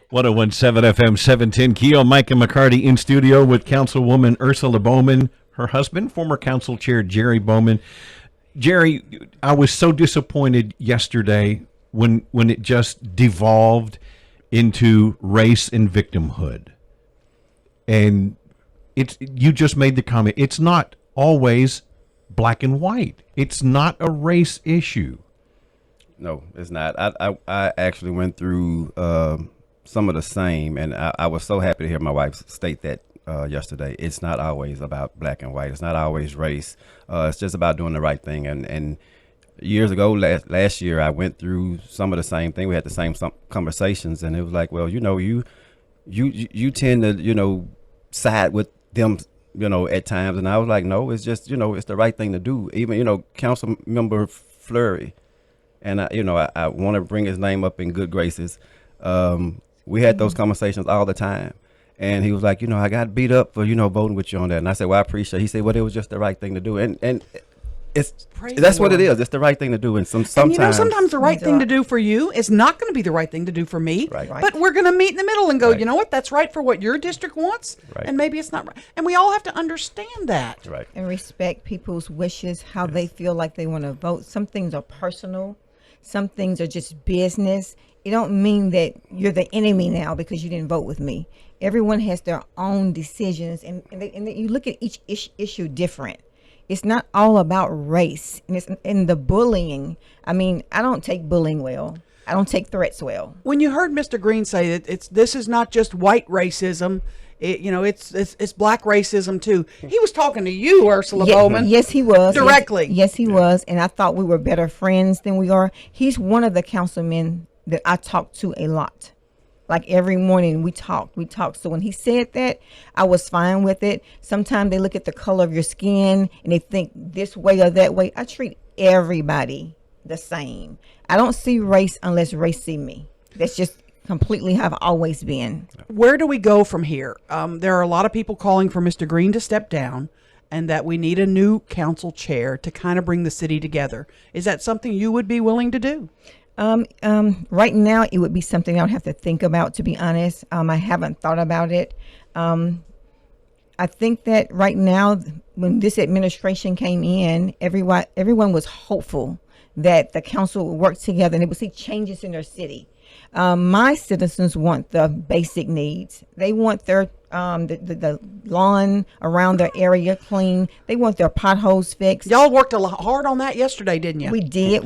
1017 FM 710 Keo, Mike and McCarty in studio with Councilwoman Ursula Bowman, her husband, former council chair Jerry Bowman. Jerry, I was so disappointed yesterday when it just devolved into race and victimhood. And you just made the comment, it's not always black and white. It's not a race issue. No, it's not. I actually went through some of the same, and I was so happy to hear my wife state that yesterday. It's not always about black and white. It's not always race. It's just about doing the right thing. And years ago, last year, I went through some of the same thing. We had the same conversations, and it was like, well, you tend to, side with them, at times. And I was like, no, it's just, it's the right thing to do. Even, Council Member Fleury, and I want to bring his name up in good graces. We had those conversations all the time. And he was like, I got beat up for, voting with you on that. And I said, well, I appreciate it. He said, well, it was just the right thing to do. And that's what it is. It's the right thing to do. And sometimes the right thing to do for you is not going to be the right thing to do for me. Right. But we're going to meet in the middle and go, you know what? That's right for what your district wants. Right. And maybe it's not right. And we all have to understand that. Right. And respect people's wishes, how they feel like they want to vote. Some things are personal. Some things are just business. It don't mean that you're the enemy now because you didn't vote with me. Everyone has their own decisions, and you look at each issue different. It's not all about race. And it's in the bullying. I mean, I don't take bullying well. I don't take threats well. When you heard Mr. Green say that this is not just white racism, it's black racism too. He was talking to you, Ursula Bowman. Yes, he was. Directly. Yes, he was. And I thought we were better friends than we are. He's one of the councilmen that I talk to a lot. Like every morning we talk. So when he said that, I was fine with it. Sometimes they look at the color of your skin and they think this way or that way. I treat everybody the same. I don't see race unless race see me. That's just completely how I've always been. Where do we go from here? There are a lot of people calling for Mr. Green to step down and that we need a new council chair to kind of bring the city together. Is that something you would be willing to do? Right now, it would be something I would have to think about, to be honest. I haven't thought about it. I think that right now, when this administration came in, everyone was hopeful that the council would work together and they would see changes in their city. My citizens want the basic needs. They want their the lawn around their area clean. They want their potholes fixed. Y'all worked hard on that yesterday, didn't you? We did.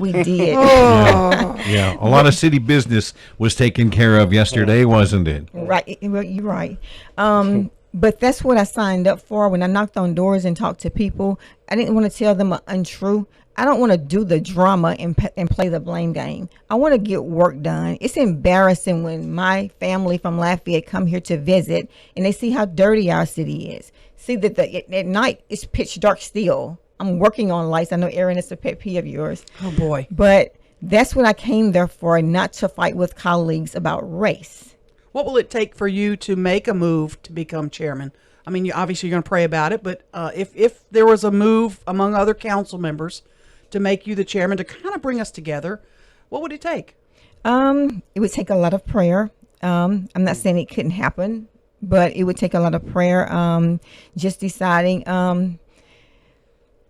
Yeah, a lot of city business was taken care of yesterday, wasn't it? Right, you're right. But that's what I signed up for. When I knocked on doors and talked to people, I didn't want to tell them untrue. I don't want to do the drama and play the blame game. I want to get work done. It's embarrassing when my family from Lafayette come here to visit and they see how dirty our city is. See that at night it's pitch dark still. I'm working on lights. I know, Erin, it's a pet peeve of yours. Oh, boy. But that's what I came there for, not to fight with colleagues about race. What will it take for you to make a move to become chairman? I mean, obviously you're going to pray about it, but if there was a move among other council members to make you the chairman to kind of bring us together, what would it take? It would take a lot of prayer. I'm not saying it couldn't happen, but it would take a lot of prayer. Just deciding.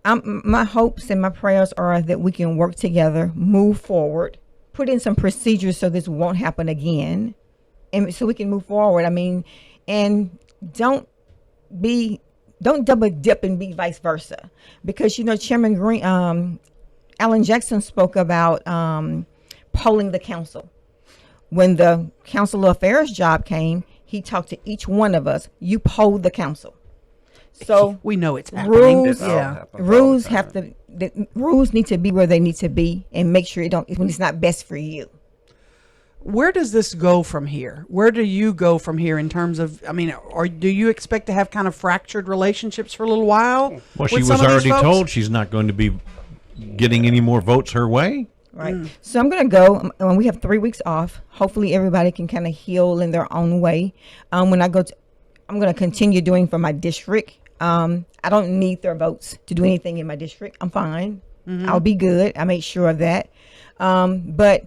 My hopes and my prayers are that we can work together, move forward, put in some procedures so this won't happen again, and so we can move forward. I mean, and don't double dip and be vice versa, because Chairman Green, Alan Jackson spoke about polling the council. When the council affairs job came, he talked to each one of us. You polled the council. So we know it's happening. Rules need to be where they need to be, and make sure when it's not best for you. Where does this go from here? Where do you go from here in terms of, or do you expect to have kind of fractured relationships for a little while? Well, she was already told she's not going to be getting any more votes her way. Right. So I'm going to go, we have 3 weeks off. Hopefully everybody can kind of heal in their own way. When I go I'm going to continue doing for my district. I don't need their votes to do anything in my district. I'm fine. I'll be good. I made sure of that. But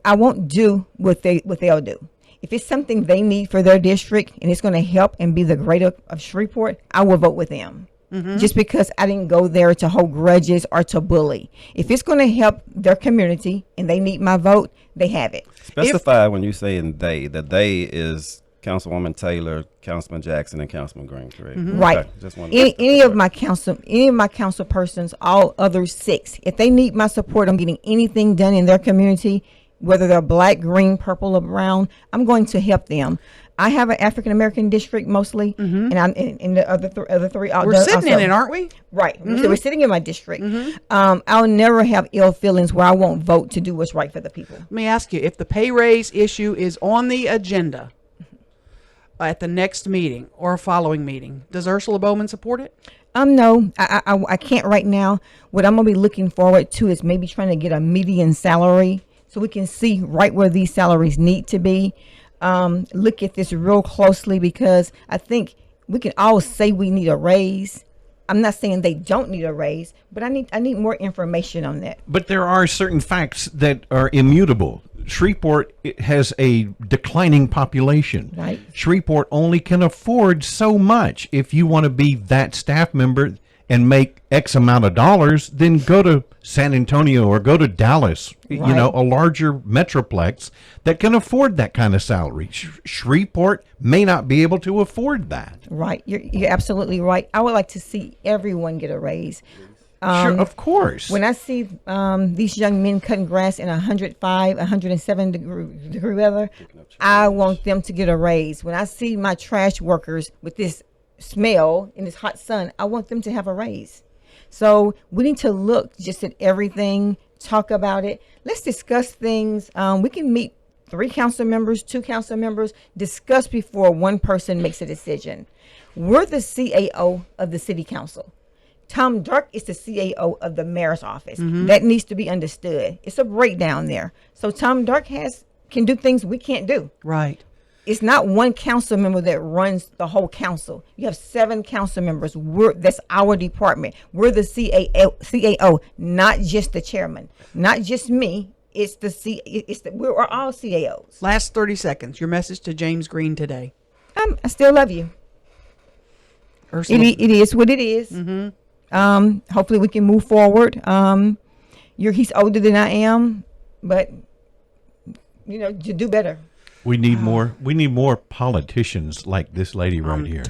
I won't do what they'll do. If it's something they need for their district and it's going to help and be the greater of Shreveport, I will vote with them. Just because I didn't go there to hold grudges or to bully. If it's going to help their community and they need my vote, they have it. Specify when you say in they, the they is Councilwoman Taylor, Councilman Jackson, and Councilman Green, correct? Right. Okay. Just wanted to Any of my council persons, all other 6, if they need my support on getting anything done in their community, whether they're black, green, purple, or brown, I'm going to help them. I have an African American district mostly, and I'm in the other three. We're sitting in it, aren't we? Right. So we're sitting in my district. I'll never have ill feelings where I won't vote to do what's right for the people. Let me ask you, if the pay raise issue is on the agenda at the next meeting or a following meeting, does Ursula Bowman support it? No, I can't right now. What I'm gonna be looking forward to is maybe trying to get a median salary so we can see right where these salaries need to be. Look at this real closely, because I think we can all say we need a raise. I'm not saying they don't need a raise, but I need more information on that. But there are certain facts that are immutable. Shreveport has a declining population. Right. Shreveport only can afford so much. If you want to be that staff member and make X amount of dollars, then go to San Antonio or go to Dallas, you know, a larger metroplex that can afford that kind of salary. Shreveport may not be able to afford that. Right. You're absolutely right. I would like to see everyone get a raise. Sure, of course. When I see these young men cutting grass in 105, 107 degree weather, I want them to get a raise. When I see my trash workers with this smell in this hot sun, I want them to have a raise. So we need to look just at everything, talk about it. Let's discuss things. We can meet 3 council members, 2 council members, discuss before one person makes a decision. We're the CAO of the city council. Tom Dark is the CAO of the mayor's office. That needs to be understood. It's a breakdown there. So Tom Dark can do things we can't do. Right. It's not one council member that runs the whole council. You have 7 council members. That's our department. We're the CAO, not just the chairman, not just me. We're all CAOs. Last 30 seconds. Your message to James Green today. I still love you. Ursula. It is what it is. Hopefully we can move forward. He's older than I am, but to do better. We need more. We need more politicians like this lady right here.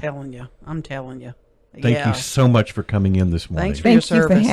I'm telling you. Thank you so much for coming in this morning. Thanks for your service.